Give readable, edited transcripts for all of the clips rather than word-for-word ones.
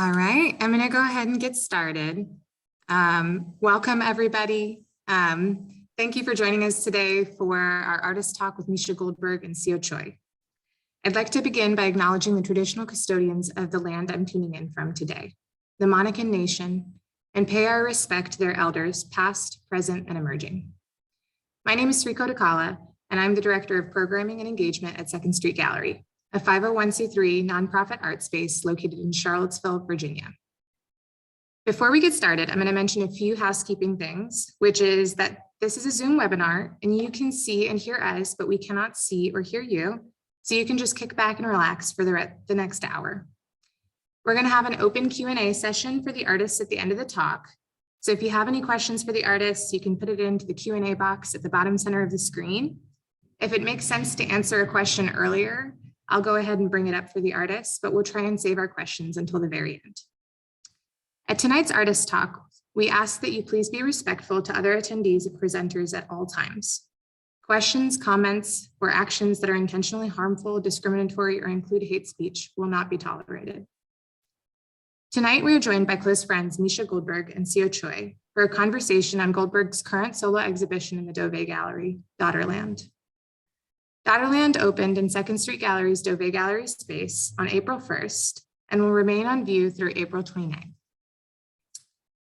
All right, I'm going to go ahead and get started. Welcome, everybody. Thank you for joining us today for our artist talk with Meesha Goldberg and Seo Choi. I'd like to begin by acknowledging the traditional custodians of the land I'm tuning in from today, the Monacan Nation, and pay our respect to their elders, past, present, and emerging. My name is Sriko Dakala, and I'm the Director of Programming and Engagement at Second Street Gallery, a 501c3 nonprofit art space located in Charlottesville, Virginia. Before we get started, I'm going to mention a few housekeeping things, which is that this is a Zoom webinar and you can see and hear us, but we cannot see or hear you. So you can just kick back and relax for the next hour. We're going to have an open Q&A session for the artists at the end of the talk. So if you have any questions for the artists, you can put it into the Q&A box at the bottom center of the screen. If it makes sense to answer a question earlier, I'll go ahead and bring it up for the artists, but we'll try and save our questions until the very end. At tonight's artist talk, we ask that you please be respectful to other attendees and presenters at all times. Questions, comments, or actions that are intentionally harmful, discriminatory, or include hate speech will not be tolerated. Tonight, we are joined by close friends Meesha Goldberg and Seo Choi for a conversation on Goldberg's current solo exhibition in the Dové Gallery, Daughterland. Daughterland opened in Second Street Gallery's Dové Gallery space on April 1st and will remain on view through April 29th.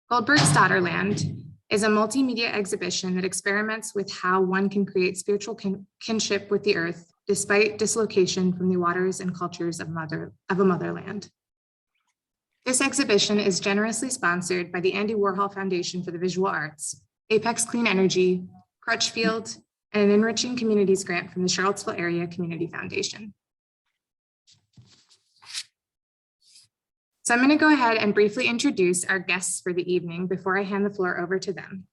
Goldberg's Daughterland is a multimedia exhibition that experiments with how one can create spiritual kinship with the earth despite dislocation from the waters and cultures of a motherland. This exhibition is generously sponsored by the Andy Warhol Foundation for the Visual Arts, Apex Clean Energy, Crutchfield, and an Enriching Communities grant from the Charlottesville Area Community Foundation. So I'm going to go ahead and briefly introduce our guests for the evening before I hand the floor over to them.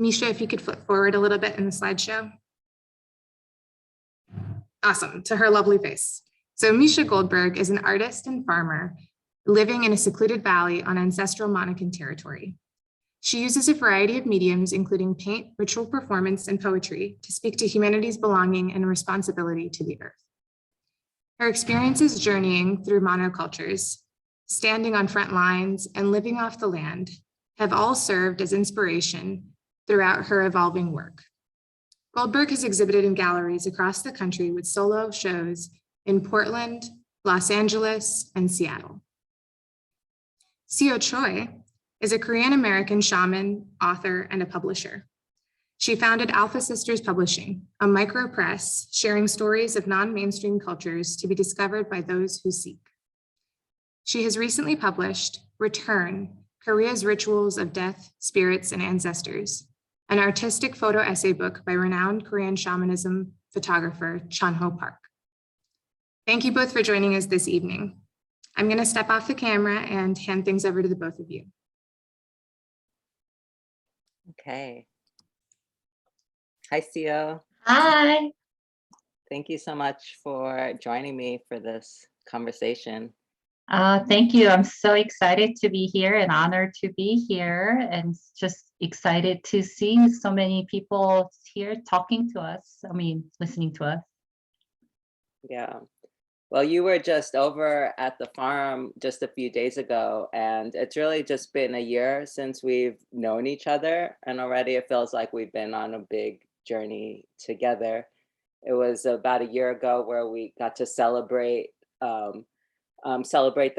Meesha, if you could flip forward a little bit in the slideshow. Awesome, to her lovely face. So Meesha Goldberg is an artist and farmer living in a secluded valley on ancestral Monacan territory. She uses a variety of mediums, including paint, ritual performance, and poetry, to speak to humanity's belonging and responsibility to the earth. Her experiences journeying through monocultures, standing on front lines, and living off the land have all served as inspiration throughout her evolving work. Goldberg has exhibited in galleries across the country with solo shows in Portland, Los Angeles, and Seattle. Seo Choi is a Korean-American shaman, author, and a publisher. She founded Alpha Sisters Publishing, a micro press sharing stories of non-mainstream cultures to be discovered by those who seek. She has recently published Return, Korea's Rituals of Death, Spirits, and Ancestors, an artistic photo essay book by renowned Korean shamanism photographer Chan-ho Park. Thank you both for joining us this evening. I'm going to step off the camera and hand things over to the both of you. Okay. Hi, Seo. Hi. Thank you so much for joining me for this conversation. Thank you. I'm so excited to be here and honored to be here and just excited to see so many people here talking to us. Listening to us. Yeah. Well, you were just over at the farm just a few days ago, and it's really just been a year since we've known each other, and already it feels like we've been on a big journey together. It was about a year ago where we got to celebrate the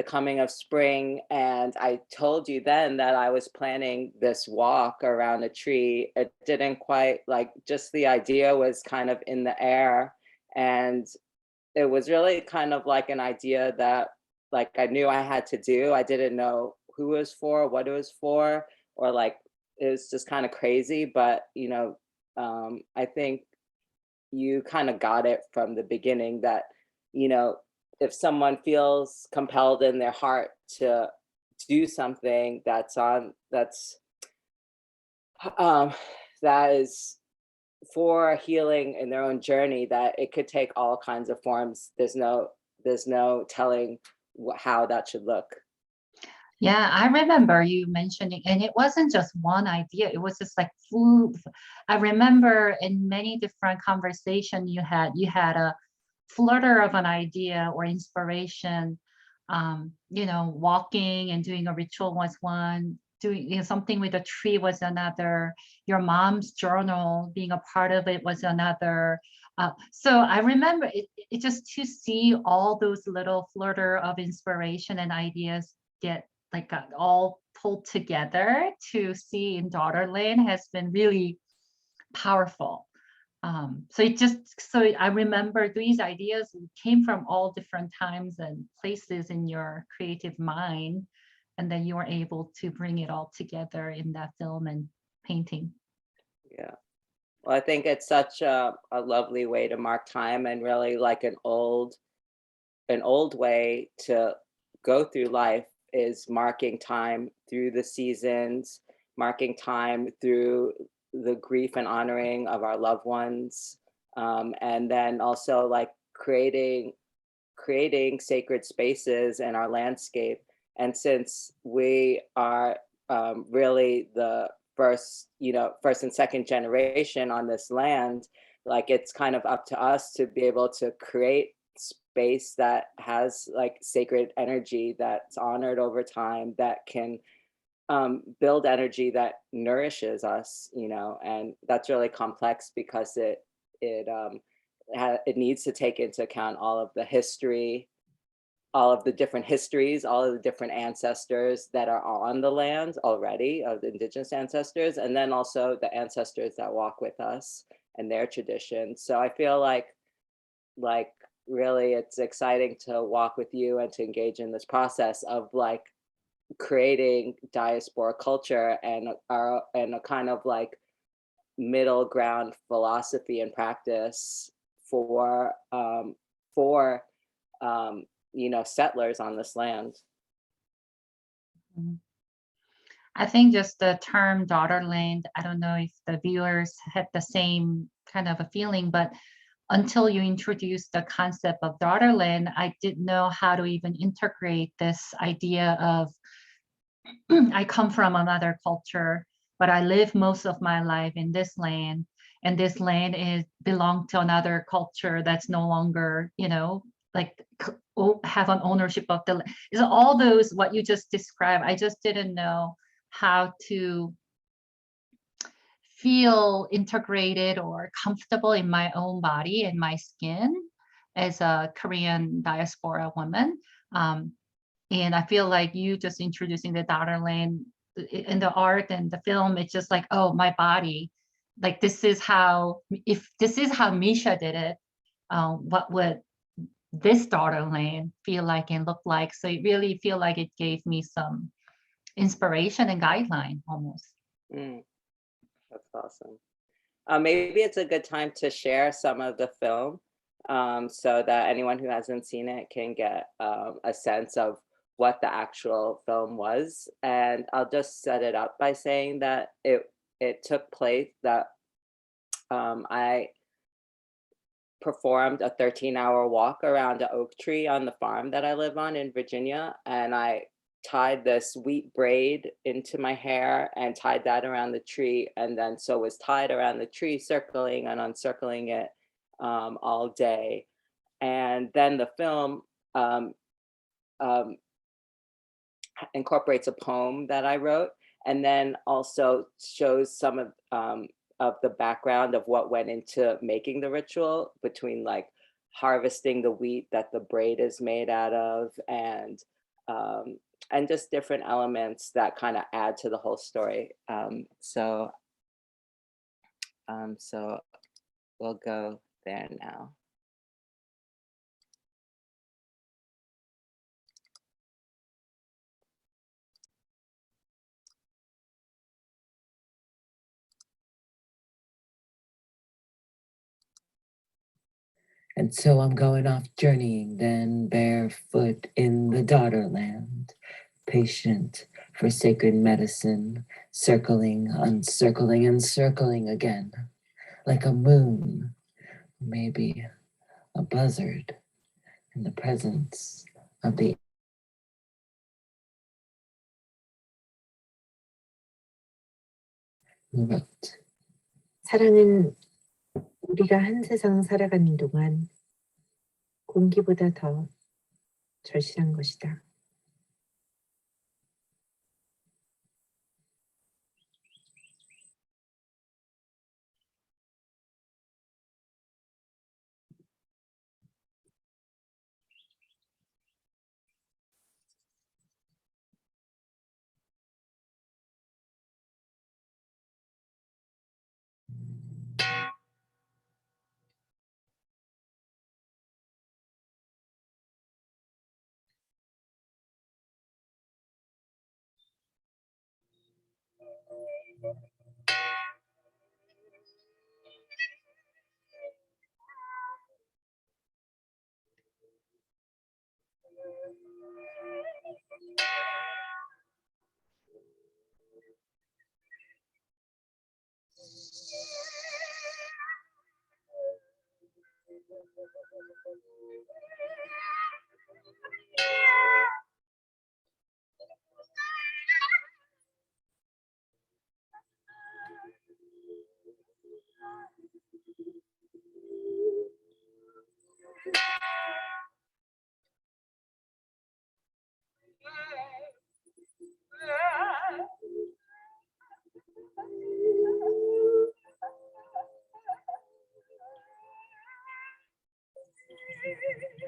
coming of spring, and I told you then that I was planning this walk around a tree. It didn't quite, just the idea was kind of in the air, and it was really kind of like an idea that I knew I had to do. I didn't know who it was for, what it was for, or it was just kind of crazy. But, I think you kind of got it from the beginning that, if someone feels compelled in their heart to do something that is for healing in their own journey, that it could take all kinds of forms. There's no telling how that should look. Yeah, I remember you mentioning, and it wasn't just one idea. It was just I remember in many different conversations you had a flutter of an idea or inspiration you know, walking and doing a ritual was one, doing, you know, something with a tree was another, your mom's journal, being a part of it was another. So I remember it just to see all those little flutter of inspiration and ideas get like all pulled together to see in Daughterland has been really powerful. So I remember these ideas came from all different times and places in your creative mind, and then you were able to bring it all together in that film and painting. Yeah. Well, I think it's such a lovely way to mark time, and really like an old way to go through life is marking time through the seasons, marking time through the grief and honoring of our loved ones, and then also like creating sacred spaces in our landscape. And since we are really the first and second generation on this land, like it's kind of up to us to be able to create space that has like sacred energy that's honored over time, that can build energy that nourishes us, and that's really complex because it needs to take into account all of the history, all of the different histories, all of the different ancestors that are on the land already, of the indigenous ancestors, and then also the ancestors that walk with us and their traditions. So I feel like really it's exciting to walk with you and to engage in this process of like creating diaspora culture and a kind of like middle ground philosophy and practice for settlers on this land. I think just the term Daughterland, I don't know if the viewers had the same kind of a feeling, but until you introduced the concept of Daughterland, I didn't know how to even integrate this idea of I come from another culture, but I live most of my life in this land, and this land belong to another culture that's no longer, like have an ownership of the land. Is all those what you just described? I just didn't know how to feel integrated or comfortable in my own body and my skin as a Korean diaspora woman. And I feel like you just introducing the Daughterland in the art and the film, it's just like, oh, my body, like if this is how Meesha did it, what would this Daughterland feel like and look like? So it really feel like it gave me some inspiration and guideline almost. That's awesome. Maybe it's a good time to share some of the film so that anyone who hasn't seen it can get a sense of what the actual film was. And I'll just set it up by saying that it took place that I performed a 13-hour walk around an oak tree on the farm that I live on in Virginia, and I tied this wheat braid into my hair and tied that around the tree, and then so was tied around the tree, circling and uncircling it all day. And then the film incorporates a poem that I wrote, and then also shows some of the background of what went into making the ritual, between like harvesting the wheat that the braid is made out of, and just different elements that kind of add to the whole story. So we'll go there now. And so I'm going off journeying then, barefoot in the Daughterland, patient for sacred medicine, circling, uncircling, and circling again, like a moon, maybe a buzzard, in the presence of the who wrote. 사랑은 우리가 한 세상 살아가는 동안 공기보다 더 절실한 것이다.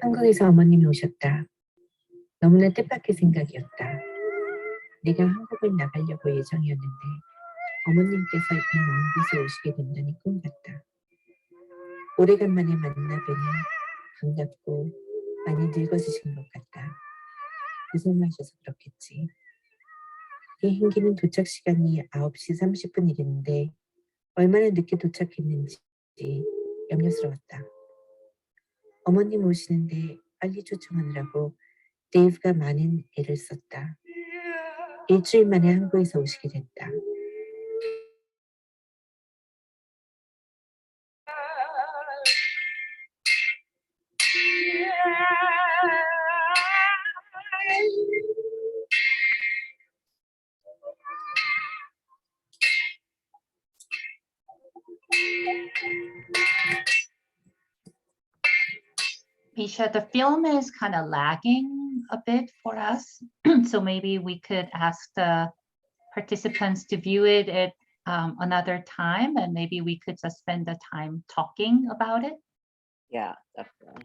한국에서 어머님이 오셨다. 너무나 뜻밖의 생각이었다. 내가 한국을 나가려고 예정이었는데 어머님께서 이 먼 곳에 오시게 된다니 꿈 같다. 오래간만에 만나 뵈니 반갑고 많이 늙어지신 것 같다. 고생하셔서 그렇겠지. 비행기는 도착 시간이 9시 30분이랬는데 얼마나 늦게 도착했는지 염려스러웠다. 어머님 오시는데 빨리 초청하느라고 데이브가 많은 애를 썼다. 일주일 만에 한국에서 오시게 됐다. Meesha, the film is kind of lagging a bit for us. So maybe we could ask the participants to view it at another time, and maybe we could just spend the time talking about it. Yeah, definitely.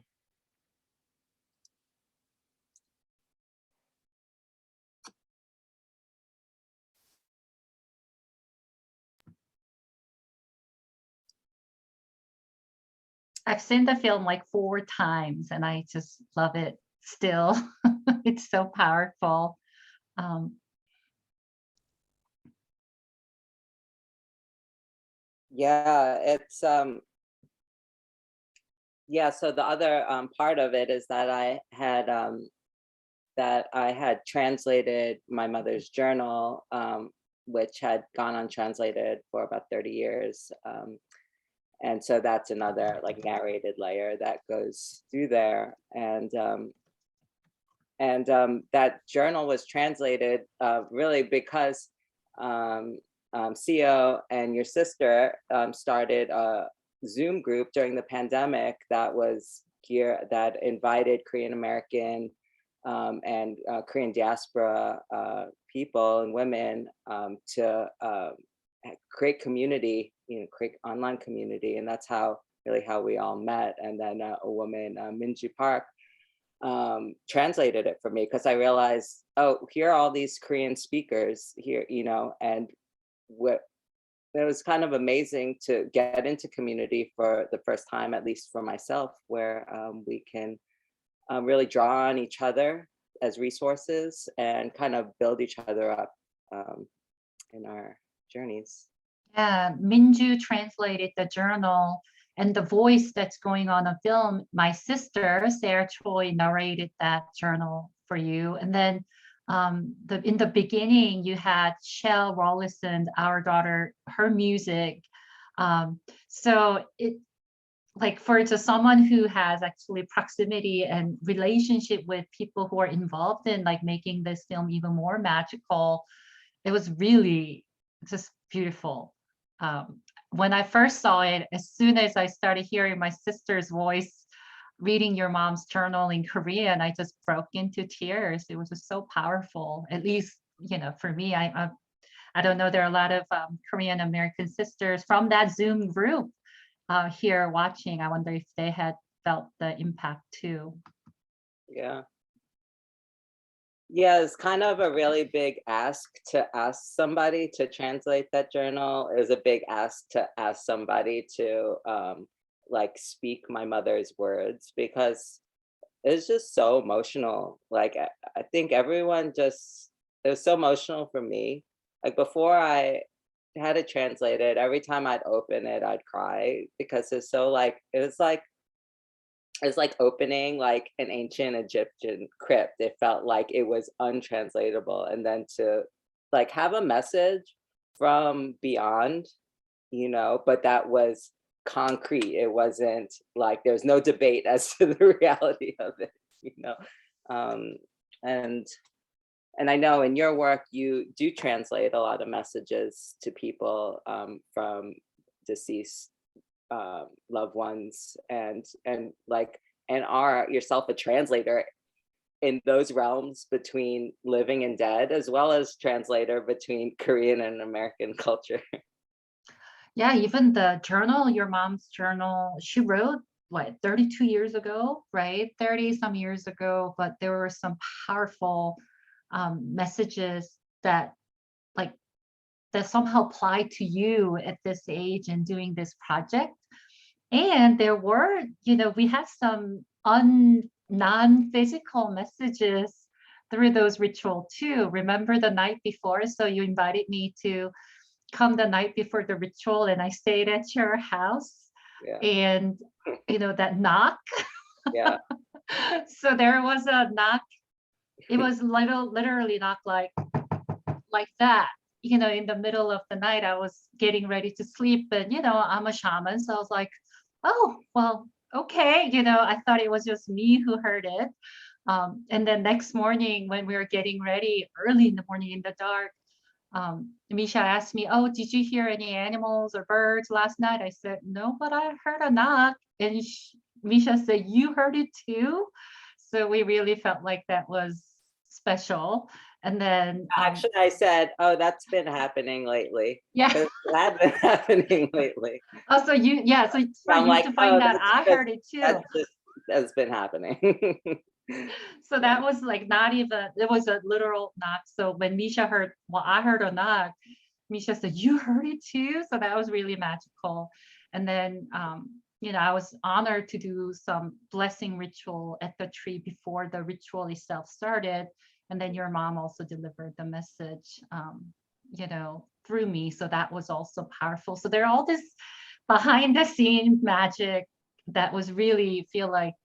I've seen the film like 4 times and I just love it still. It's so powerful. Yeah, it's yeah, so the other part of it is that I had translated my mother's journal, which had gone untranslated for about 30 years. And so that's another like narrated layer that goes through there. And that journal was translated really because Seo and your sister started a Zoom group during the pandemic that invited Korean American and Korean diaspora people and women to create community, create online community. And that's how we all met. And then a woman, Minji Park, translated it for me because I realized, oh, here are all these Korean speakers here, and it was kind of amazing to get into community for the first time, at least for myself, where we can really draw on each other as resources and kind of build each other up in our journeys. Yeah, Minju translated the journal and the voice that's going on a film. My sister, Seo Choi, narrated that journal for you. And then in the beginning, you had Shell Rollison, our daughter, her music. So it, like for someone who has actually proximity and relationship with people who are involved in like making this film even more magical, it was really just beautiful. When I first saw it, as soon as I started hearing my sister's voice reading your mom's journal in Korean, I just broke into tears. It was just so powerful. At least, for me, I don't know, there are a lot of Korean American sisters from that Zoom group here watching. I wonder if they had felt the impact too. Yeah. Yeah, it's kind of a really big ask to ask somebody to translate that journal. It was a big ask to ask somebody to like speak my mother's words because it's just so emotional. Like I think everyone it was so emotional for me. Like before I had it translated, every time I'd open it, I'd cry because it's so like, it's like opening like an ancient Egyptian crypt. It felt like it was untranslatable. And then to like have a message from beyond, you know, but that was concrete. It wasn't like there's no debate as to the reality of it, you know. Um, and I know in your work you do translate a lot of messages to people from deceased loved ones, and are yourself a translator in those realms between living and dead, as well as translator between Korean and American culture. Yeah, even the journal, your mom's journal, she wrote what 32 years ago, right? 30 some years ago, but there were some powerful messages that like that somehow apply to you at this age and doing this project. And there were, we had some non-physical messages through those rituals too. Remember the night before? So you invited me to come the night before the ritual, and I stayed at your house. Yeah. And that knock. Yeah. So there was a knock. It was literally knock like that. In the middle of the night, I was getting ready to sleep, and I'm a shaman, so I was like, oh well, okay. I thought it was just me who heard it. And then next morning when we were getting ready, early in the morning in the dark, Meesha asked me, oh, did you hear any animals or birds last night? I said, no, but I heard a knock. And Meesha said, you heard it too? So we really felt like that was special. And then actually I said, oh, that's been happening lately. Yeah. It had been happening lately. Oh, so so for I'm you like, to find out, I heard it too. That's been happening. So that was like not even, it was a literal knock. So when Meesha heard, well, I heard a knock, Meesha said, you heard it too? So that was really magical. And then, I was honored to do some blessing ritual at the tree before the ritual itself started. And then your mom also delivered the message, through me. So that was also powerful. So there are all this behind the scene magic that was really feel like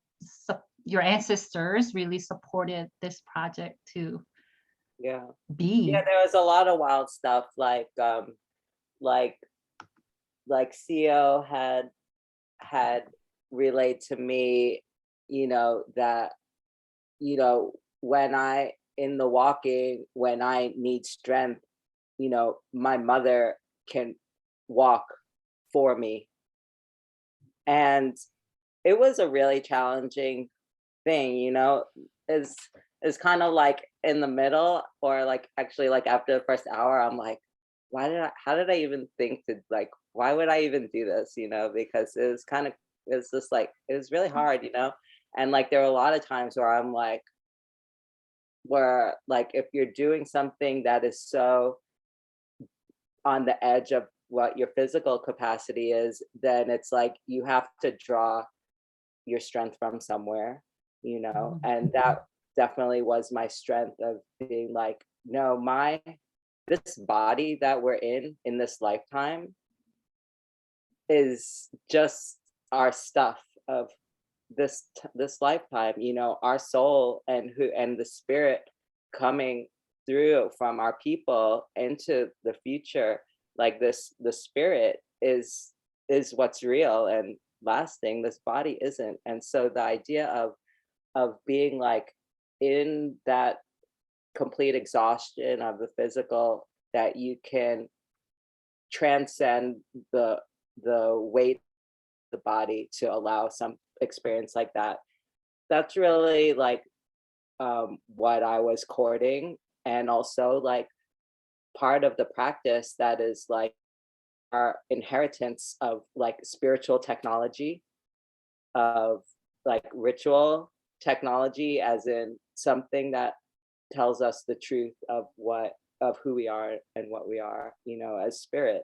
your ancestors really supported this project to be. Yeah, there was a lot of wild stuff like Seo had relayed to me, that when I in the walking, when I need strength, my mother can walk for me. And it was a really challenging thing, is kind of like in the middle, or like actually like after the first hour, I'm like, how did I even think to like, why would I even do this? Because it's just like, it was really hard, and like there were a lot of times where I'm like, if you're doing something that is so on the edge of what your physical capacity is, then it's like you have to draw your strength from somewhere, and that definitely was my strength of being like, no, this body that we're in this lifetime is just our stuff of this lifetime, our soul and the spirit coming through from our people into the future, like the spirit is what's real and lasting. This body isn't. And so the idea of being like in that complete exhaustion of the physical, that you can transcend the weight of the body to allow some experience like that, that's really like what I was courting. And also like part of the practice that is like our inheritance of like spiritual technology, of like ritual technology, as in something that tells us the truth of who we are and what we are, as spirit.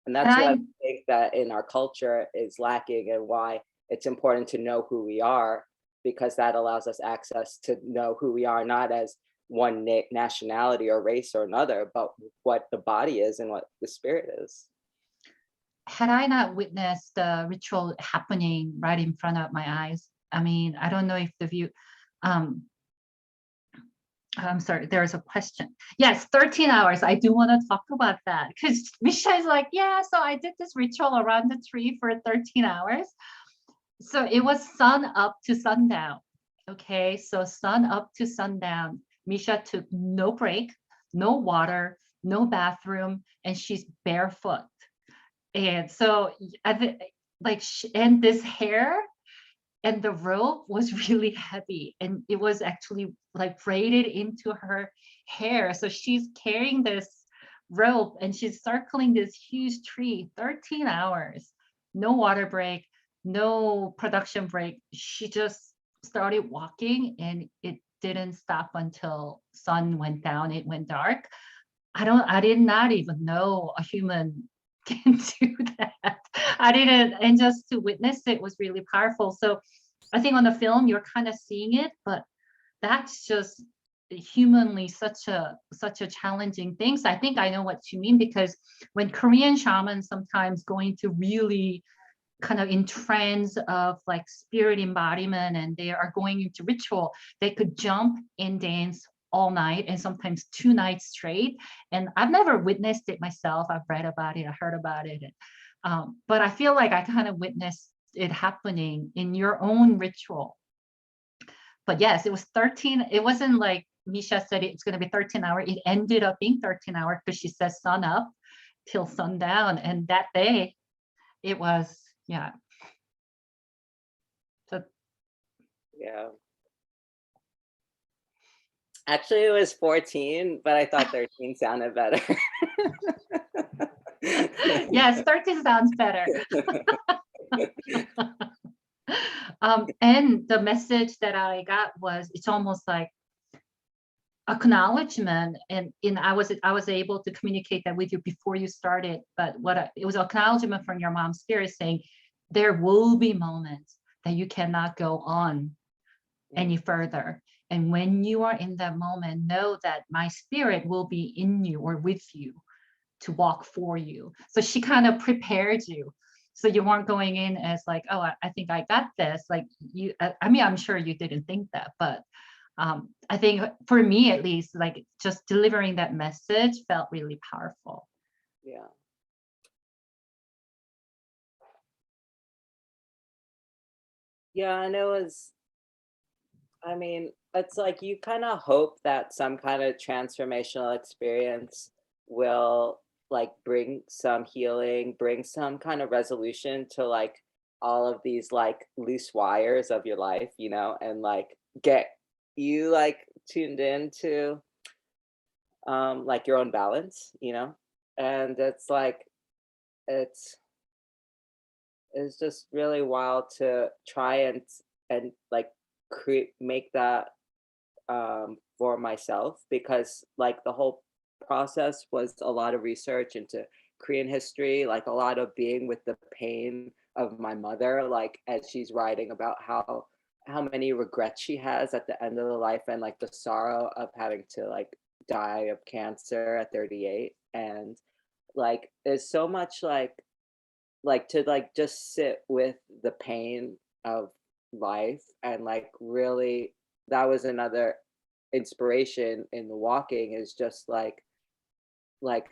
And that's what I think that in our culture is lacking, and why it's important to know who we are, because that allows us access to know who we are, not as one nationality or race or another, but what the body is and what the spirit is. Had I not witnessed the ritual happening right in front of my eyes, I mean, I don't know if the view, I'm sorry, there's a question. Yes, 13 hours. I do want to talk about that because Meesha is like, yeah, so I did this ritual around the tree for 13 hours. So it was sun up to sundown. Okay, so sun up to sundown. Meesha took no break, no water, no bathroom, and she's barefoot. And so and this hair and the rope was really heavy, and it was actually like braided into her hair. So she's carrying this rope and she's circling this huge tree, 13 hours, no water break, no production break. She just started walking and it didn't stop until sun went down, it went dark. I did not even know a human can do that. I didn't, and just to witness it was really powerful. So I think on the film you're kind of seeing it, but that's just humanly such a challenging thing. So I think I know what you mean, because when Korean shamans sometimes go into really kind of in trends of like spirit embodiment and they are going into ritual, they could jump and dance all night and sometimes 2 nights straight. And I've never witnessed it myself. I've read about it, I heard about it. But I feel like I kind of witnessed it happening in your own ritual. But yes, it was 13. It wasn't like Meesha said it's going to be 13 hours. It ended up being 13 hours because she says sun up till sundown. And that day it was, yeah. So Yeah. Actually, it was 14, but I thought 13 sounded better. yes, 13 sounds better. And the message that I got was, it's almost like acknowledgement, and I was able to communicate that with you before you started, but it was acknowledgement from your mom's spirit saying there will be moments that you cannot go on any further, and when you are in that moment, know that my spirit will be in you or with you to walk for you. So she kind of prepared you, so you weren't going in as like, oh, I think I got this, like you, I mean, I'm sure you didn't think that, but I think for me at least, like just delivering that message felt really powerful. Yeah. Yeah, and it was, I mean, it's like you kind of hope that some kind of transformational experience will like bring some healing, bring some kind of resolution to like all of these like loose wires of your life, you know, and like get you like tuned into like your own balance, you know. And it's like it's just really wild to try and like make that for myself, because like the whole process was a lot of research into Korean history, like a lot of being with the pain of my mother, like as she's writing about how many regrets she has at the end of the life, and like the sorrow of having to like die of cancer at 38. And like there's so much like to like just sit with the pain of life, and like really that was another inspiration in the walking, is just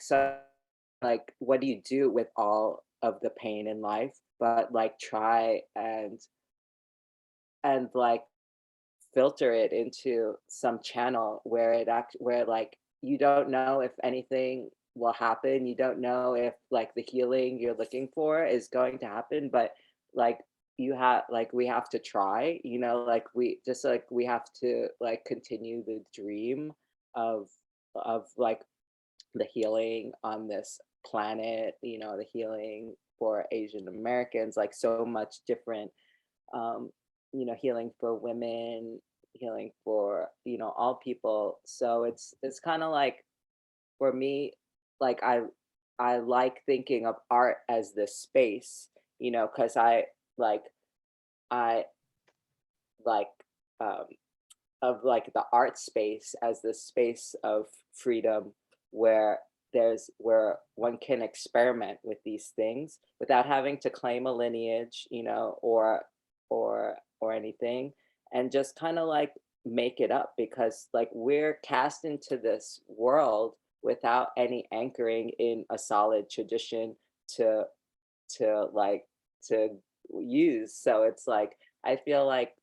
so like what do you do with all of the pain in life, but like try and like filter it into some channel where where like you don't know if anything will happen, you don't know if like the healing you're looking for is going to happen, but like you have like we have to try, you know, like we have to like continue the dream of like the healing on this planet, you know, the healing for Asian Americans, like so much different, you know, healing for women, healing for, you know, all people. So it's kind of like for me, like I like thinking of art as this space, you know, because I like um like the art space as this space of freedom where where one can experiment with these things without having to claim a lineage, you know, or anything, and just kind of like make it up, because like we're cast into this world without any anchoring in a solid tradition to like to use. So it's like I feel like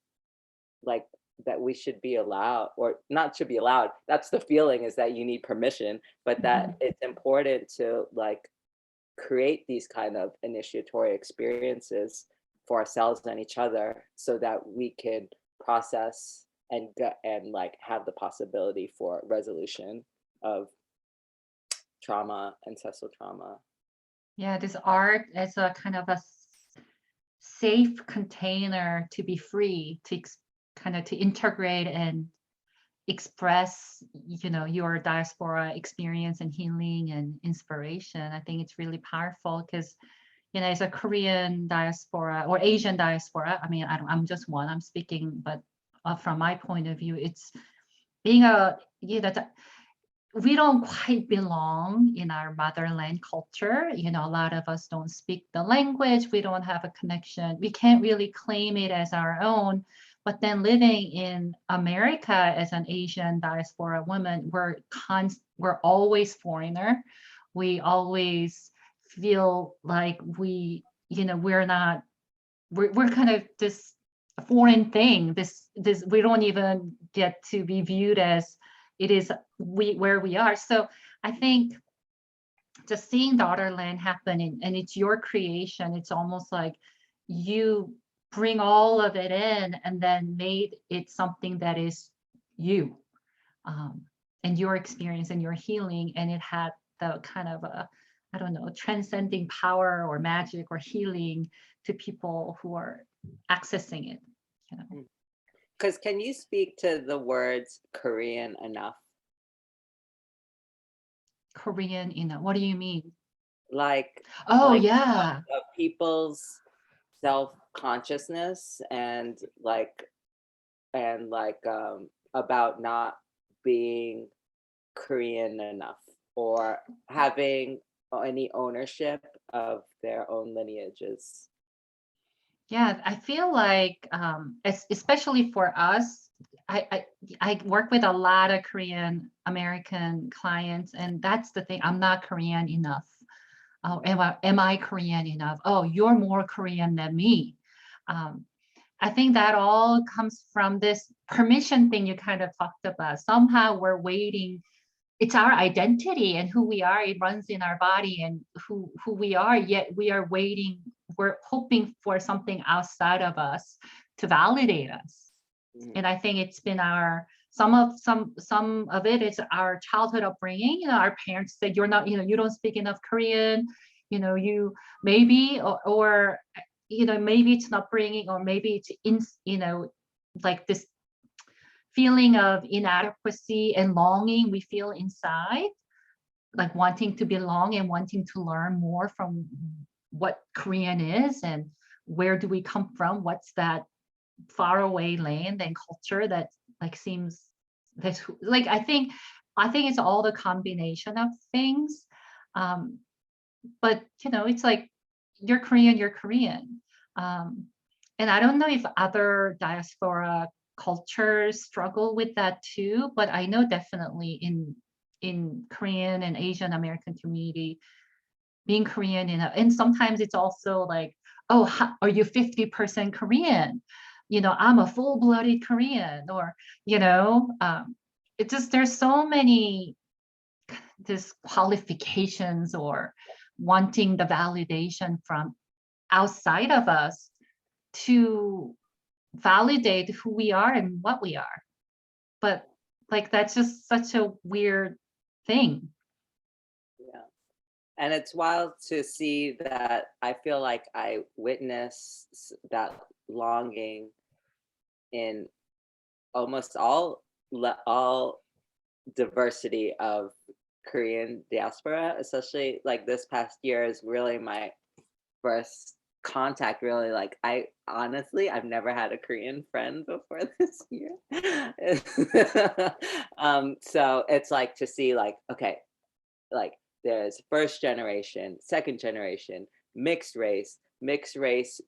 that we should be allowed, or not should be allowed, that's the feeling, is that you need permission, but that it's important to like create these kind of initiatory experiences for ourselves and each other so that we can process and like have the possibility for resolution of trauma, ancestral trauma. Yeah, this art as a kind of a safe container to be free, to kind of to integrate and express, you know, your diaspora experience and healing and inspiration. I think it's really powerful because, you know, as a Korean diaspora or Asian diaspora, I mean, I'm just one, I'm speaking, but from my point of view, it's being a, you know, we don't quite belong in our motherland culture. You know, a lot of us don't speak the language. We don't have a connection. We can't really claim it as our own. But then living in America as an Asian diaspora woman, we're always foreigner. We always feel like we, you know, we're kind of this foreign thing. This we don't even get to be viewed as it is where we are. So I think just seeing Daughterland happen, and it's your creation, it's almost like you bring all of it in and then made it something that is you, and your experience and your healing, and it had the kind of a, I don't know, transcending power or magic or healing to people who are accessing it, you know. Because can you speak to the words Korean enough? Korean, you know, what do you mean? Like, Oh, like yeah. of people's self-consciousness and about not being Korean enough or having any ownership of their own lineages. Yeah, I feel like, especially for us, I work with a lot of Korean American clients, and that's the thing. I'm not Korean enough. Oh, am I Korean enough? Oh, you're more Korean than me. I think that all comes from this permission thing you kind of talked about. Somehow we're waiting. It's our identity and who we are. It runs in our body and who we are, yet we are waiting. We're hoping for something outside of us to validate us. And I think it's been some of it is our childhood upbringing. You know, our parents said, you're not, you know, you don't speak enough Korean, you know, you maybe, or you know, maybe it's an upbringing, or maybe it's you know, like this feeling of inadequacy and longing we feel inside, like wanting to belong and wanting to learn more from what Korean is and where do we come from, what's that faraway land and culture that like seems that's like I think it's all the combination of things. But you know, it's like you're Korean. And I don't know if other diaspora cultures struggle with that too, but I know definitely in Korean and Asian American community, being Korean, and sometimes it's also like, oh, are you 50% Korean? You know, I'm a full-blooded Korean, or, you know, it's just, there's so many disqualifications or wanting the validation from outside of us to validate who we are and what we are. But like, that's just such a weird thing. Yeah. And it's wild to see that. I feel like I witness that longing in almost all diversity of Korean diaspora, especially like this past year is really my first contact really, like, I honestly, I've never had a Korean friend before this year. So it's like to see like, okay, like there's first generation, second generation, mixed race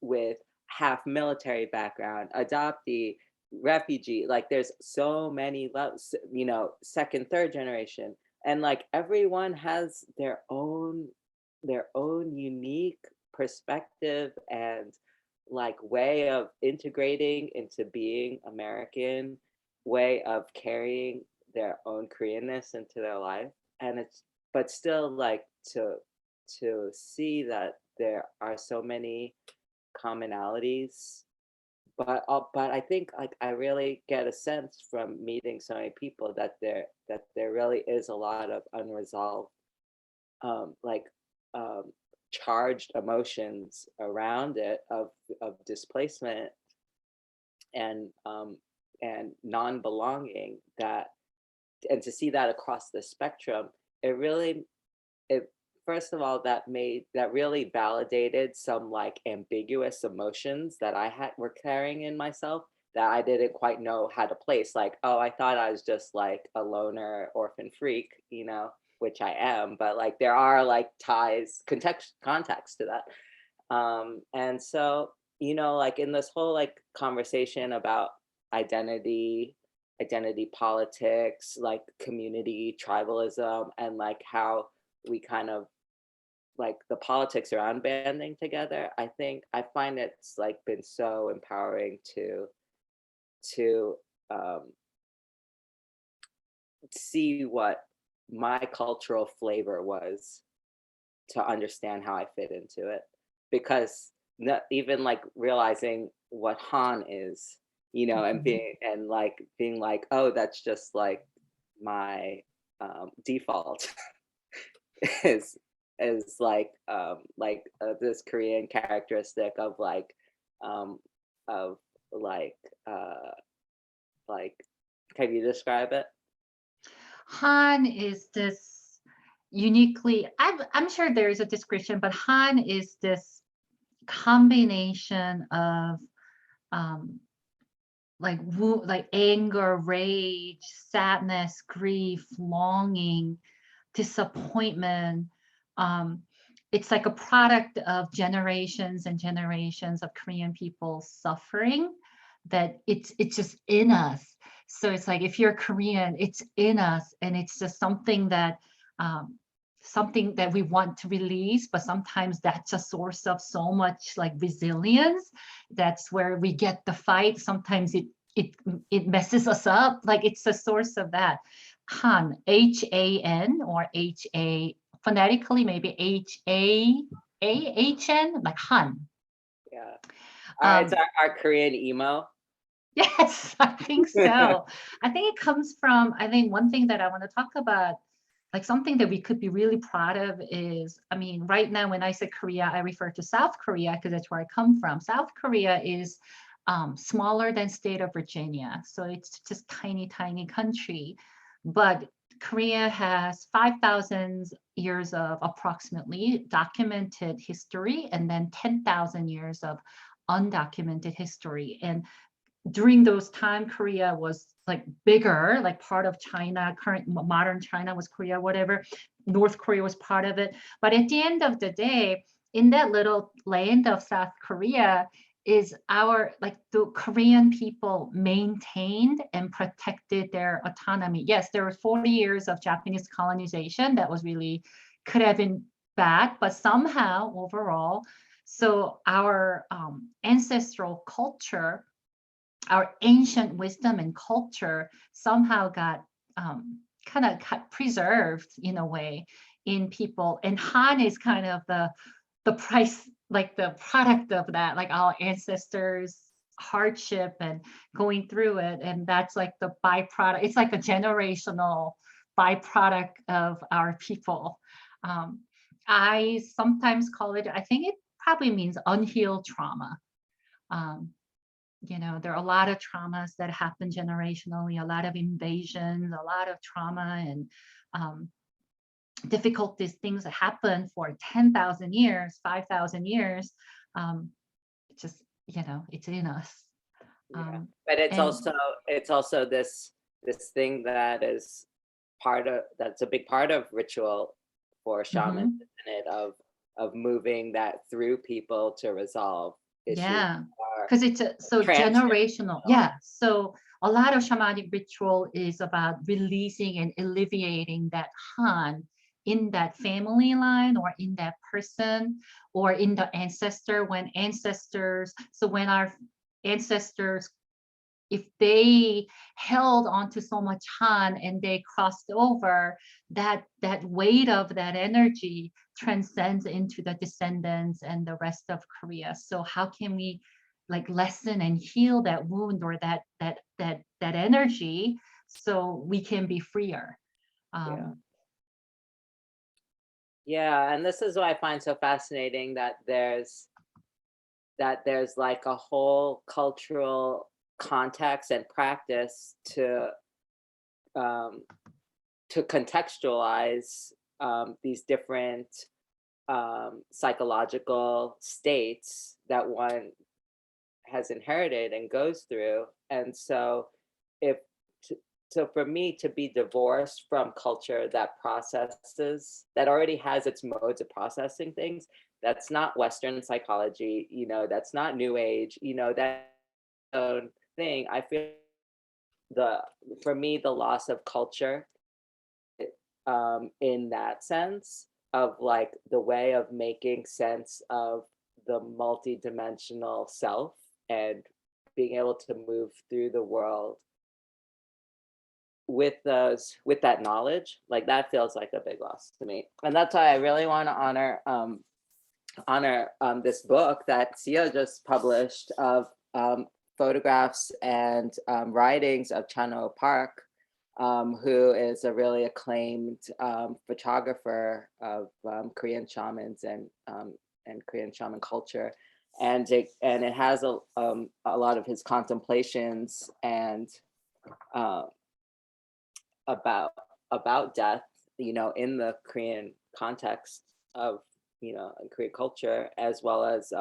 with half military background, adoptee, refugee. Like there's so many levels, you know, second, third generation, and like everyone has their own unique perspective and like way of integrating into being American, way of carrying their own Koreanness into their life. And it's but still like to see that there are so many commonalities. But I think like I really get a sense from meeting so many people that there really is a lot of unresolved like um charged emotions around it of displacement and non-belonging, that and to see that across the spectrum, it really it first of all that really validated some like ambiguous emotions that I had were carrying in myself that I didn't quite know how to place. Like, oh, I thought I was just like a loner orphan freak, you know, which I am, but like there are like ties, context to that. And so, you know, like in this whole like conversation about identity, identity politics, like community tribalism, and like how we kind of like the politics around banding together, I find it's like been so empowering to um, see what my cultural flavor was, to understand how I fit into it, because not even like realizing what Han is, you know, and being like, oh, that's just like my default is this Korean characteristic um of like uh like can you describe it? Han is this uniquely, I'm sure there is a description, but Han is this combination of um, like anger, rage, sadness, grief, longing, disappointment. Um, it's like a product of generations and generations of Korean people suffering, that it's just in us. So it's like if you're Korean, it's in us, and it's just um, something that we want to release, but sometimes that's a source of so much like resilience. That's where we get the fight. Sometimes it messes us up. Like it's a source of that. Han, H-A-N or H-A, phonetically maybe H-A-A-H-N, like Han. Yeah. All right, Um, so our Korean emo. yes, I think so. I think it comes from, I think one thing that I want to talk about, like something that we could be really proud of is, I mean, right now when I say Korea, I refer to South Korea because that's where I come from. South Korea is smaller than state of Virginia. So it's just tiny, tiny country. But Korea has 5,000 years of approximately documented history, and then 10,000 years of undocumented history. And during those time, Korea was like bigger, like part of China, current modern China was Korea, whatever. North Korea was part of it. But at the end of the day, in that little land of South Korea is our, like the Korean people maintained and protected their autonomy. Yes, there were 40 years of Japanese colonization that was really, could have been bad, but somehow overall, so our ancestral culture, our ancient wisdom and culture somehow got kind of preserved in a way in people. And Han is kind of the price, like the product of that, like our ancestors' hardship and going through it. And that's like the byproduct. It's like a generational byproduct of our people. Um, I sometimes call it, I think it probably means unhealed trauma. Um, you know, there are a lot of traumas that happen generationally, a lot of invasions, a lot of trauma and difficulties, things that happen for 10,000 years, 5,000 years. It's just, it's in us. Yeah. But it's also this thing that is that's a big part of ritual for shamans, isn't it? Of moving that through people to resolve issues. Yeah, because it's so generational. Yeah, so a lot of shamanic ritual is about releasing and alleviating that han in that family line or in that person or in the ancestor. When our ancestors, if they held onto so much han and they crossed over, that weight of that energy transcends into the descendants and the rest of Korea. So how can we like lessen and heal that wound or that energy so we can be freer? Yeah, and this is what I find so fascinating, that there's like a whole cultural context and practice to contextualize these different psychological states that one has inherited and goes through. And so for me to be divorced from culture that already has its modes of processing things, that's not Western psychology, that's not New Age, that own thing. I feel for me, the loss of culture in that sense of like the way of making sense of the multidimensional self and being able to move through the world with that knowledge, like that feels like a big loss to me. And that's why I really want to honor this book that Seo just published of photographs and writings of Chan-ho Park, who is a really acclaimed photographer of Korean shamans and Korean shaman culture, and it has a lot of his contemplations and about death, in the Korean context of Korean culture, as well as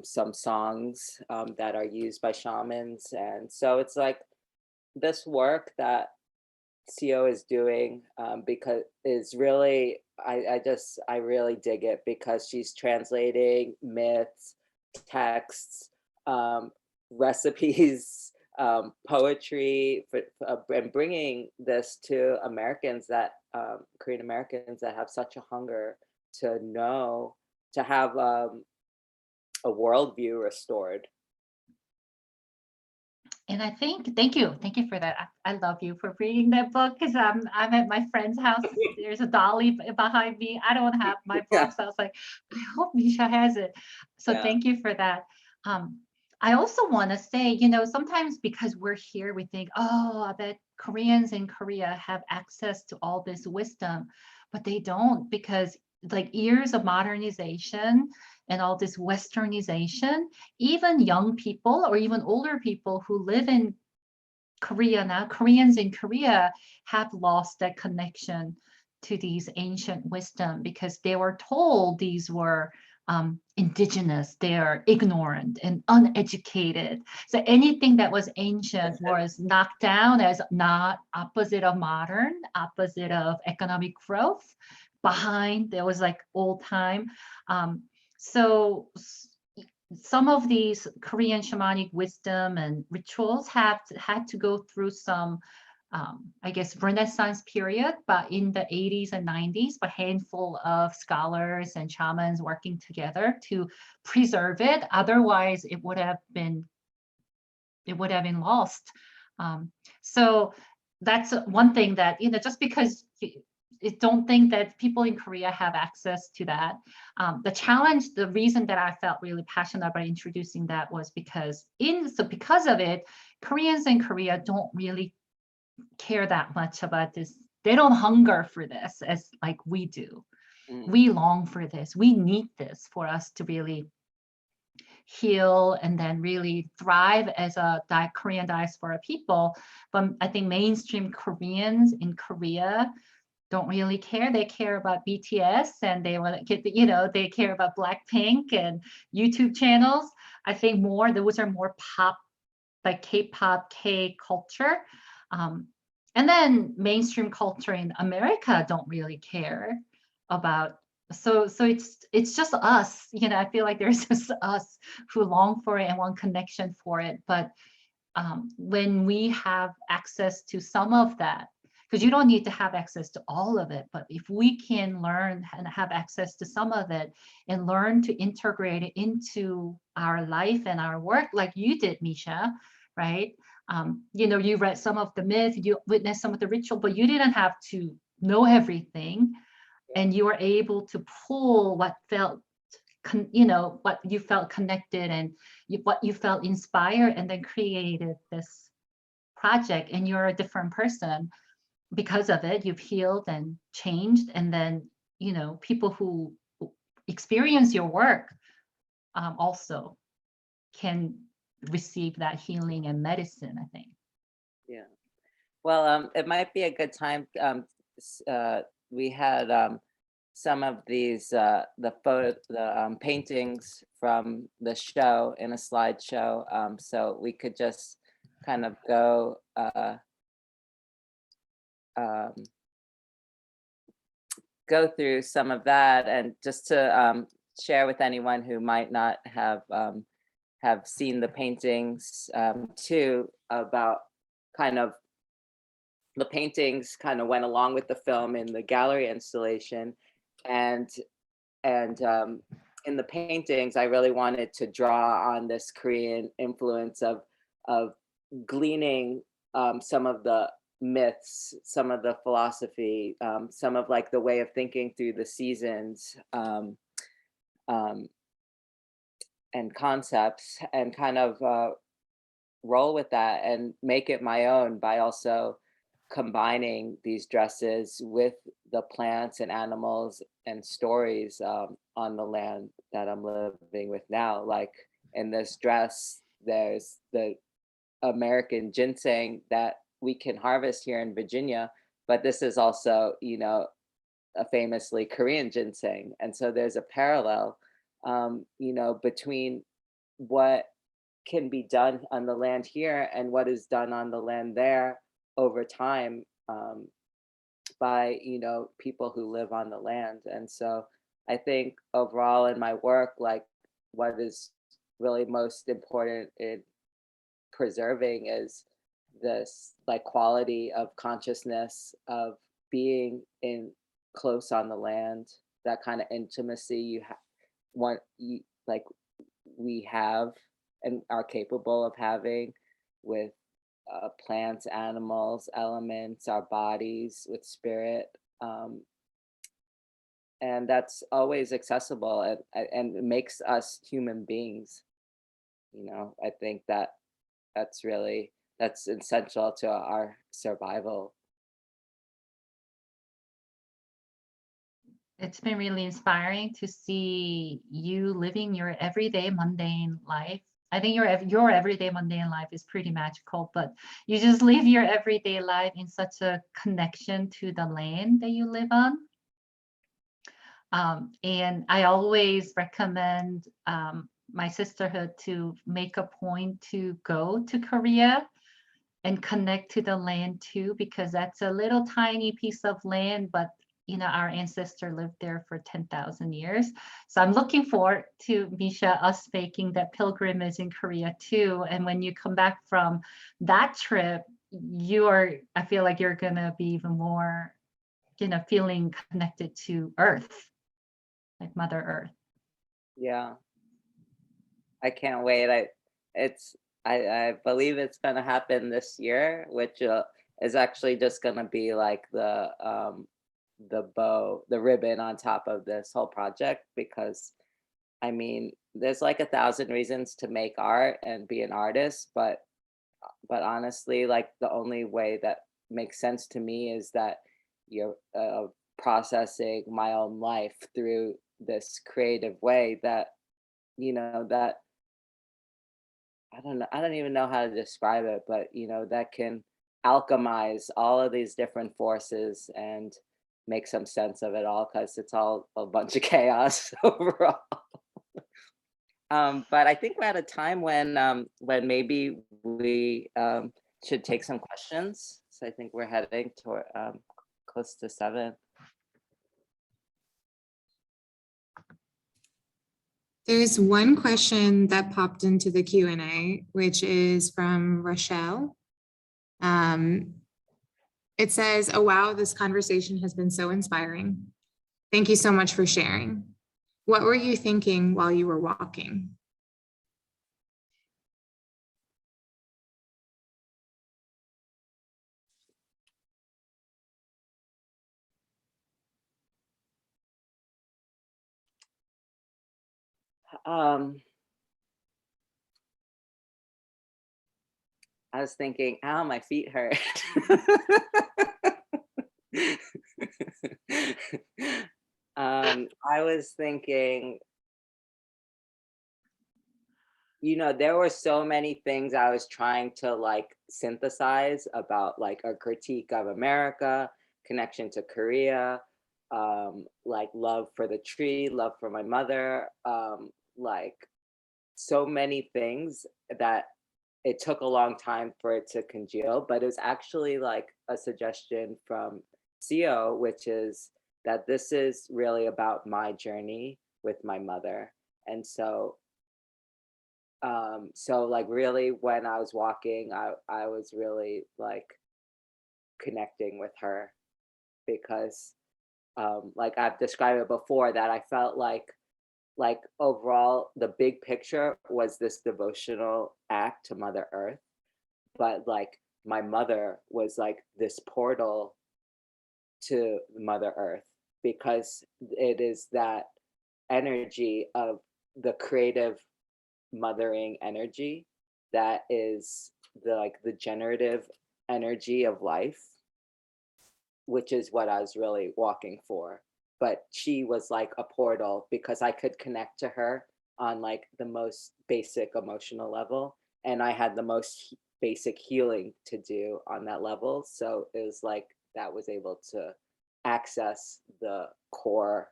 some songs that are used by shamans. And so it's like this work that Seo is doing because is really, I really dig it, because she's translating myths, texts, recipes, poetry, and bringing this to Americans Korean Americans that have such a hunger to know, to have a worldview restored. And I think, thank you for that. I love you for reading that book, because I'm at my friend's house. There's a dolly behind me. I don't have my book, so I was like, I hope Meesha has it. So thank you for that. I also want to say, sometimes because we're here, we think, oh, I bet Koreans in Korea have access to all this wisdom, but they don't, because like years of modernization and all this westernization, even young people or even older people who live in Korea now, Koreans in Korea, have lost that connection to these ancient wisdom because they were told these were indigenous, they are ignorant and uneducated. So anything that was ancient was knocked down as not opposite of modern, opposite of economic growth. Behind, there was like old time. So some of these Korean shamanic wisdom and rituals had to go through some, I guess, Renaissance period, but in the 80s and 90s, a handful of scholars and shamans working together to preserve it. Otherwise, it would have been lost. So that's one thing that, just because don't think that people in Korea have access to that. The reason that I felt really passionate about introducing that was because of it, Koreans in Korea don't really care that much about this. They don't hunger for this as like we do. We long for this. We need this for us to really heal and then really thrive as a Korean diaspora people. But I think mainstream Koreans in Korea don't really care. They care about BTS and they want to get the, you know, they care about Blackpink and YouTube channels. I think more, those are more pop, like K-pop, K culture. And then mainstream culture in America don't really care about. So it's just us, you know, I feel like there's just us who long for it and want connection for it. But when we have access to some of that, because you don't need to have access to all of it, but if we can learn and have access to some of it and learn to integrate it into our life and our work, like you did, Meesha, right? You know, you read some of the myth, you witnessed some of the ritual, but you didn't have to know everything. And you were able to pull what felt, you know, what you felt connected and what you felt inspired, and then created this project. And you're a different person because of it. You've healed and changed. And then, you know, people who experience your work also can receive that healing and medicine, I think. Yeah. Well, it might be a good time. We had some of these the paintings from the show in a slideshow, so we could just kind of go go through some of that, and just to share with anyone who might not have seen the paintings too, about kind of the paintings kind of went along with the film in the gallery installation. And in the paintings, I really wanted to draw on this Korean influence of gleaning some of the myths, some of the philosophy, some of like the way of thinking through the seasons, and concepts, and kind of roll with that and make it my own by also combining these dresses with the plants and animals and stories on the land that I'm living with now. Like in this dress, there's the American ginseng that we can harvest here in Virginia, but this is also, you know, a famously Korean ginseng. And so there's a parallel, you know, between what can be done on the land here and what is done on the land there over time, by, you know, people who live on the land. And so I think overall in my work, like what is really most important in preserving is this like quality of consciousness of being in close on the land, that kind of intimacy you like we have and are capable of having with plants, animals, elements, our bodies, with spirit. And that's always accessible, and it makes us human beings. You know, I think that that's essential to our survival. It's been really inspiring to see you living your everyday mundane life. I think your everyday mundane life is pretty magical, but you just live your everyday life in such a connection to the land that you live on. And I always recommend my sisterhood to make a point to go to Korea and connect to the land too, because that's a little tiny piece of land, but you know, our ancestor lived there for 10,000 years. So I'm looking forward to, Meesha, us making that pilgrimage in Korea too. And when you come back from that trip, I feel like you're gonna be even more, you know, feeling connected to Earth, like Mother Earth. Yeah, I can't wait. I believe it's gonna happen this year, which is actually just gonna be like the ribbon on top of this whole project, because I mean, there's like 1,000 reasons to make art and be an artist, but honestly, like the only way that makes sense to me is that you're processing my own life through this creative way that, you know, that I don't even know how to describe it, but you know, that can alchemize all of these different forces and make some sense of it all, because it's all a bunch of chaos overall. But I think we're at a time when maybe we should take some questions. So I think we're heading toward close to 7. There's one question that popped into the Q&A, which is from Rochelle. It says, "Oh, wow, this conversation has been so inspiring. Thank you so much for sharing. What were you thinking while you were walking?" I was thinking, ow, my feet hurt. I was thinking, there were so many things I was trying to like synthesize about like a critique of America, connection to Korea, like love for the tree, love for my mother, like so many things that it took a long time for it to congeal, but it was actually like a suggestion from Seo, which is that this is really about my journey with my mother. And so like really when I was walking, I was really like connecting with her, because like I've described it before, that I felt like overall the big picture was this devotional act to Mother Earth, but like my mother was like this portal to Mother Earth, because it is that energy of the creative mothering energy that is the generative energy of life, which is what I was really walking for. But she was like a portal, because I could connect to her on like the most basic emotional level, and I had the most basic healing to do on that level. So it was like that was able to access the core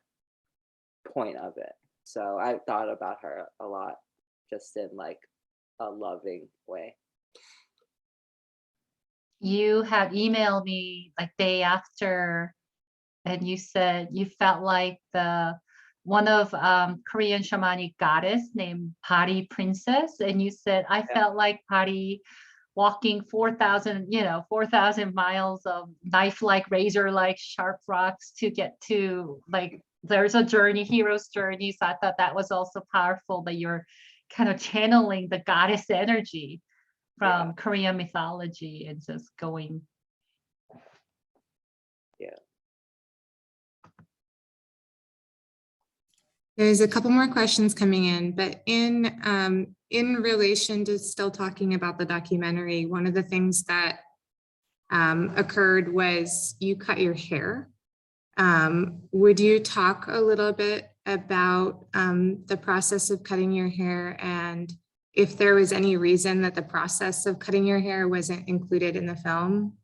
point of it. So I thought about her a lot, just in like a loving way. You had emailed me like day after, and you said you felt like one of Korean shamanic goddess named Pari Princess, and you said I felt like Pari walking 4,000 miles of knife-like, razor-like sharp rocks to get to like there's a journey, hero's journey. So I thought that was also powerful, that you're kind of channeling the goddess energy from Korean mythology and just going. Yeah. There's a couple more questions coming in, but in relation to still talking about the documentary, one of the things that occurred was you cut your hair. Would you talk a little bit about the process of cutting your hair, and if there was any reason that the process of cutting your hair wasn't included in the film?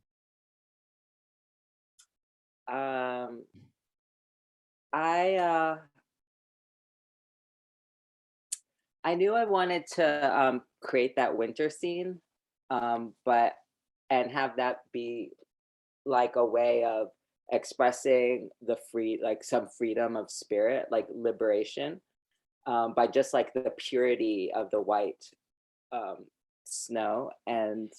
I knew I wanted to create that winter scene, but and have that be like a way of expressing like some freedom of spirit, like liberation, by just like the purity of the white snow. And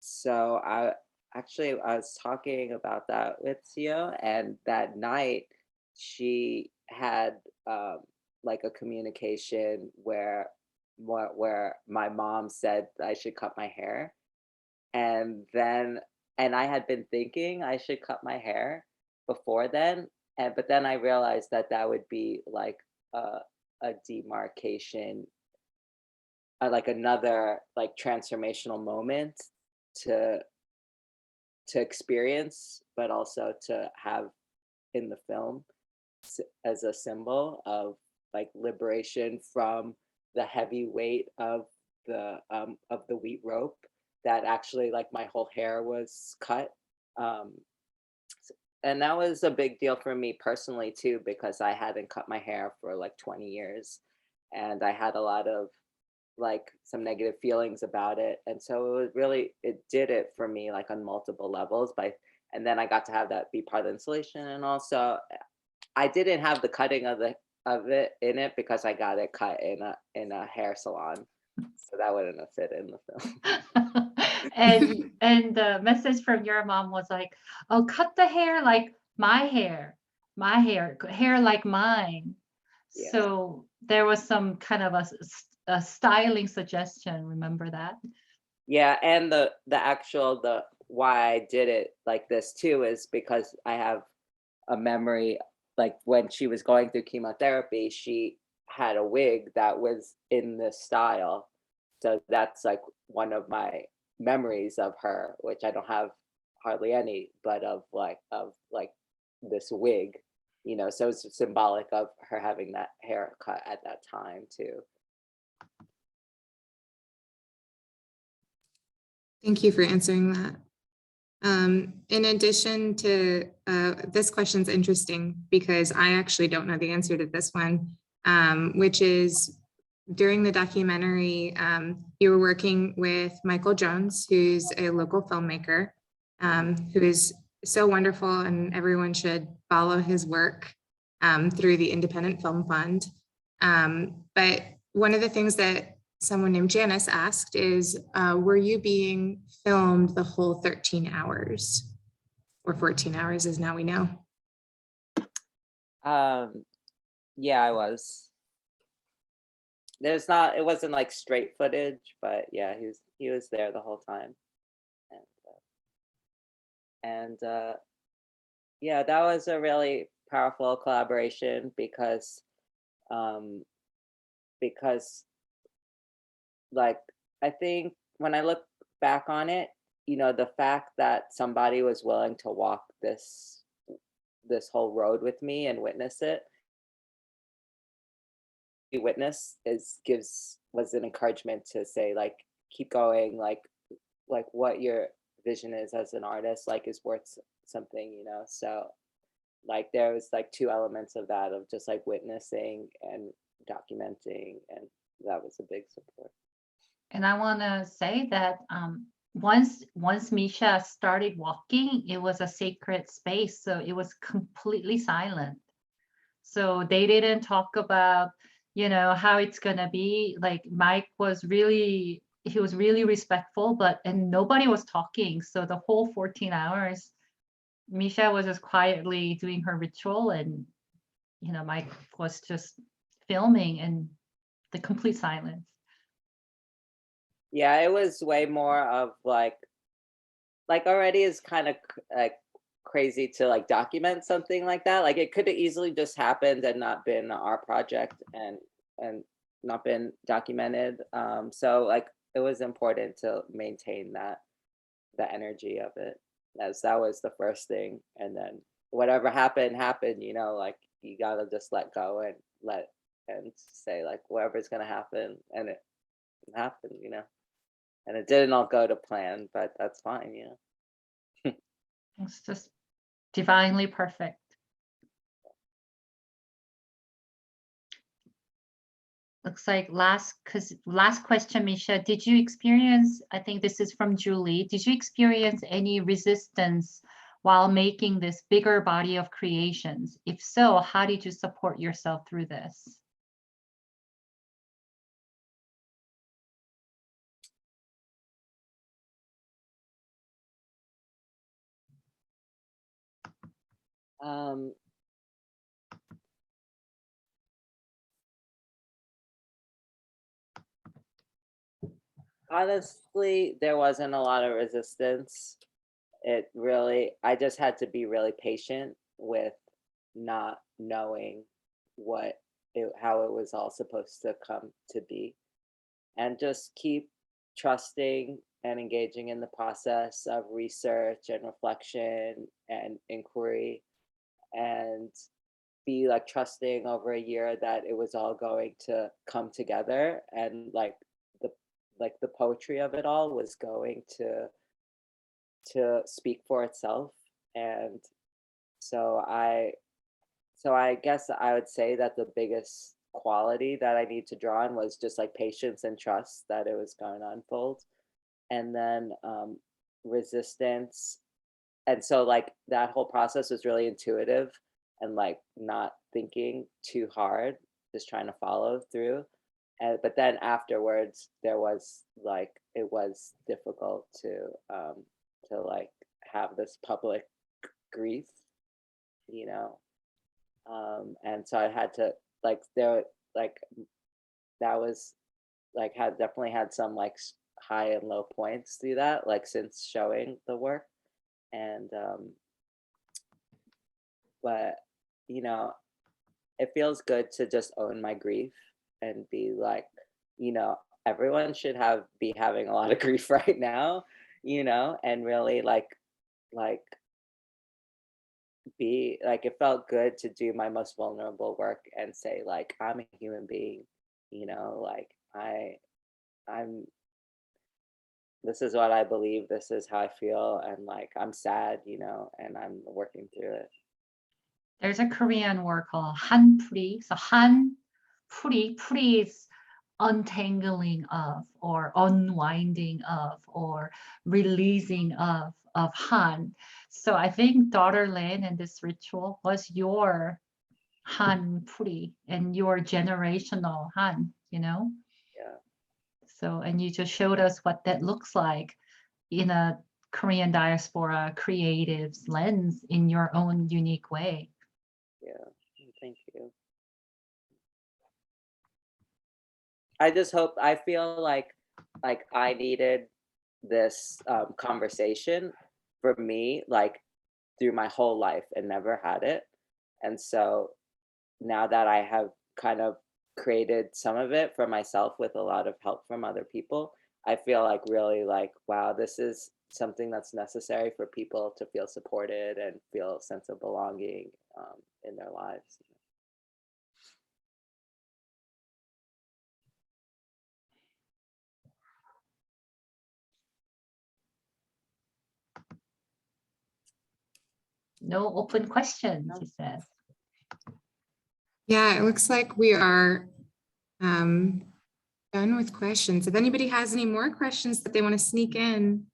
so I was talking about that with Seo, and that night she had like a communication where my mom said I should cut my hair, and I had been thinking I should cut my hair before then, but then I realized that would be like a demarcation, like another like transformational moment to experience, but also to have in the film as a symbol of like liberation from the heavy weight of the wheat rope, that actually like my whole hair was cut, and that was a big deal for me personally too, because I hadn't cut my hair for like 20 years, and I had a lot of like some negative feelings about it, and so it was really, it did it for me like on multiple levels. And then I got to have that be part of the installation, and also I didn't have the cutting of it in it because I got it cut in a hair salon, so that wouldn't have fit in the film. And the message from your mom was like, "Oh, cut the hair like my hair like mine." Yeah. So there was some kind of a styling suggestion. Remember that? Yeah, and the why I did it like this too is because I have a memory, like when she was going through chemotherapy, she had a wig that was in this style. So that's like one of my memories of her, which I don't have hardly any, but of like this wig, so it's symbolic of her having that haircut at that time too. Thank you for answering that. In addition to, this question's interesting because I actually don't know the answer to this one, which is during the documentary, you were working with Michael Jones, who's a local filmmaker, who is so wonderful, and everyone should follow his work through the Independent Film Fund. But one of the things that someone named Janice asked is, were you being filmed the whole 13 hours or 14 hours as now we know? Yeah, I was. It wasn't like straight footage, but yeah, he was there the whole time. And yeah, that was a really powerful collaboration because like I think when I look back on it, the fact that somebody was willing to walk this whole road with me and witness it, was an encouragement to say like keep going, like what your vision is as an artist like is worth something, so like there was like two elements of that, of just like witnessing and documenting, and that was a big support. And I want to say that once Meesha started walking, it was a sacred space, so it was completely silent. So they didn't talk about, how it's gonna be. Like Mike was really respectful, and nobody was talking. So the whole 14 hours, Meesha was just quietly doing her ritual, and Mike was just filming in the complete silence. Yeah, it was way more of like already is kind of like crazy to like document something like that. Like it could have easily just happened and not been our project and not been documented. So like it was important to maintain the energy of it, as that was the first thing. And then whatever happened, like you gotta just let go and say like whatever's gonna happen, and it happened, and it didn't all go to plan, but that's fine, It's just divinely perfect. Looks like last question, Meesha, did you experience, I think this is from Julie, did you experience any resistance while making this bigger body of creations? If so, how did you support yourself through this? Honestly, there wasn't a lot of resistance. I just had to be really patient with not knowing how it was all supposed to come to be, and just keep trusting and engaging in the process of research and reflection and inquiry, and be like trusting over a year that it was all going to come together, and the poetry of it all was going to speak for itself. And so I guess I would say that the biggest quality that I need to draw on was just like patience and trust that it was going to unfold. And then resistance. And so like that whole process was really intuitive and like not thinking too hard, just trying to follow through. And but then afterwards there was like it was difficult to like have this public grief, you know. And so I had to like like that was like had definitely had some like high and low points through that, like since showing the work. And but you know, it feels good to just own my grief and be like, you know, everyone should be having a lot of grief right now, you know, and really like be like it felt good to do my most vulnerable work and say like I'm a human being, you know, like I'm this is what I believe, this is how I feel, and like I'm sad, you know, and I'm working through it. There's a Korean word called 한풀이. So 풀이 is untangling of, or unwinding of, or releasing of Han. So I think Daughterland and this ritual was your 한풀이 and your generational Han, you know? Yeah. So, and you just showed us what that looks like in a Korean diaspora creative's lens in your own unique way. Yeah, thank you. I just hope, I feel like I needed this conversation for me, like through my whole life and never had it. And so now that I have kind of created some of it for myself with a lot of help from other people, I feel like really like, wow, this is something that's necessary for people to feel supported and feel a sense of belonging in their lives. No open questions, he says. Yeah, it looks like we are done with questions. If anybody has any more questions that they want to sneak in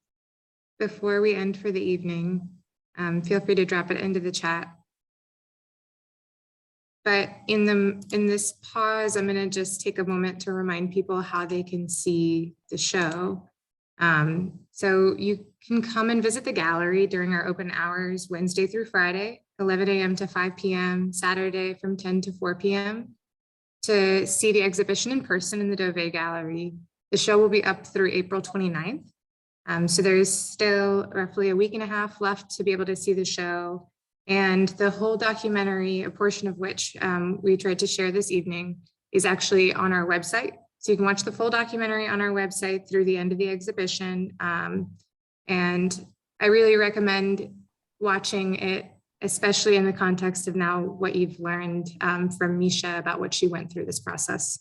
before we end for the evening, feel free to drop it into the chat. But in this pause, I'm going to just take a moment to remind people how they can see the show. So you can come and visit the gallery during our open hours, Wednesday through Friday, 11 a.m. to 5 p.m., Saturday from 10 to 4 p.m. to see the exhibition in person in the Dové Gallery. The show will be up through April 29th. So there's still roughly a week and a half left to be able to see the show. And the whole documentary, a portion of which we tried to share this evening, is actually on our website. So you can watch the full documentary on our website through the end of the exhibition. And I really recommend watching it, especially in the context of now what you've learned from Meesha about what she went through this process.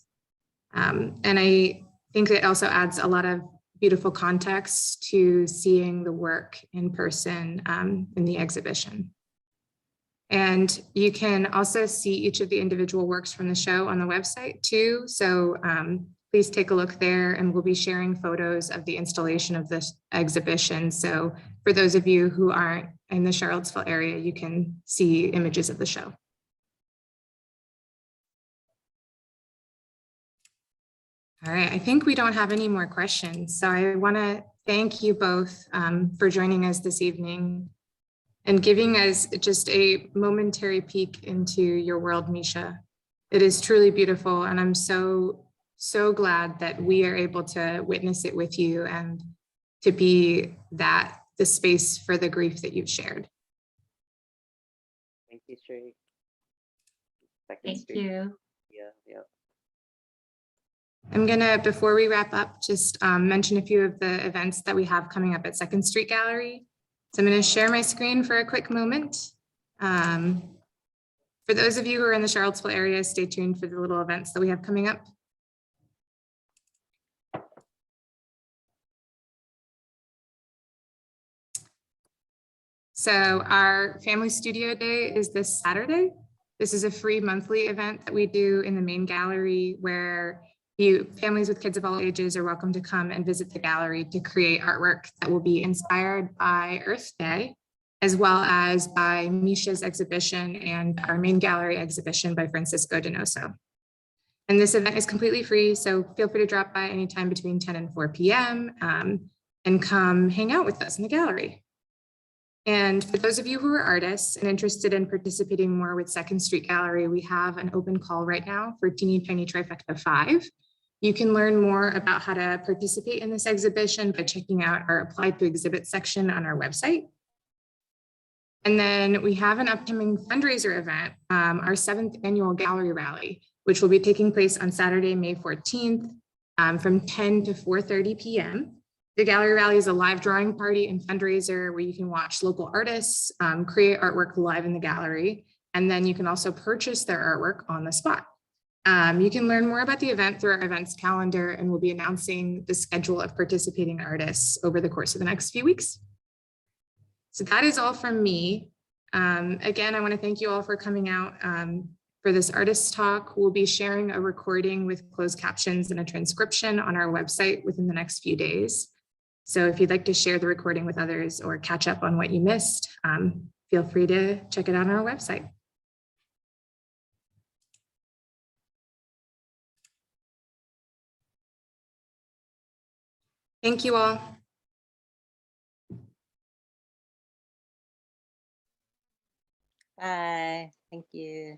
And I think it also adds a lot of beautiful context to seeing the work in person in the exhibition. And you can also see each of the individual works from the show on the website too. So please take a look there, and we'll be sharing photos of the installation of this exhibition. So for those of you who aren't in the Charlottesville area, you can see images of the show. All right, I think we don't have any more questions. So I want to thank you both for joining us this evening and giving us just a momentary peek into your world, Meesha. It is truly beautiful, and I'm so glad that we are able to witness it with you and to be the space for the grief that you've shared. Thank you, Sri. Thank you. Yeah. I'm gonna, before we wrap up, just mention a few of the events that we have coming up at 2nd Street Gallery. So I'm going to share my screen for a quick moment. For those of you who are in the Charlottesville area, stay tuned for the little events that we have coming up. So our Family Studio Day is this Saturday. This is a free monthly event that we do in the main gallery where families with kids of all ages are welcome to come and visit the gallery to create artwork that will be inspired by Earth Day, as well as by Meesha's exhibition and our main gallery exhibition by Francisco Donoso. And this event is completely free, so feel free to drop by anytime between 10 and 4 p.m. And come hang out with us in the gallery. And for those of you who are artists and interested in participating more with Second Street Gallery, we have an open call right now for Teeny Tiny Trifecta 5. You can learn more about how to participate in this exhibition by checking out our Apply to Exhibit section on our website. And then we have an upcoming fundraiser event, our 7th annual gallery rally, which will be taking place on Saturday, May 14th from 10 to 4:30 p.m. The gallery rally is a live drawing party and fundraiser where you can watch local artists create artwork live in the gallery. And then you can also purchase their artwork on the spot. You can learn more about the event through our events calendar, and we'll be announcing the schedule of participating artists over the course of the next few weeks. So that is all from me. Again, I want to thank you all for coming out for this artist talk. We'll be sharing a recording with closed captions and a transcription on our website within the next few days. So if you'd like to share the recording with others or catch up on what you missed, feel free to check it out on our website. Thank you all. Bye. Thank you.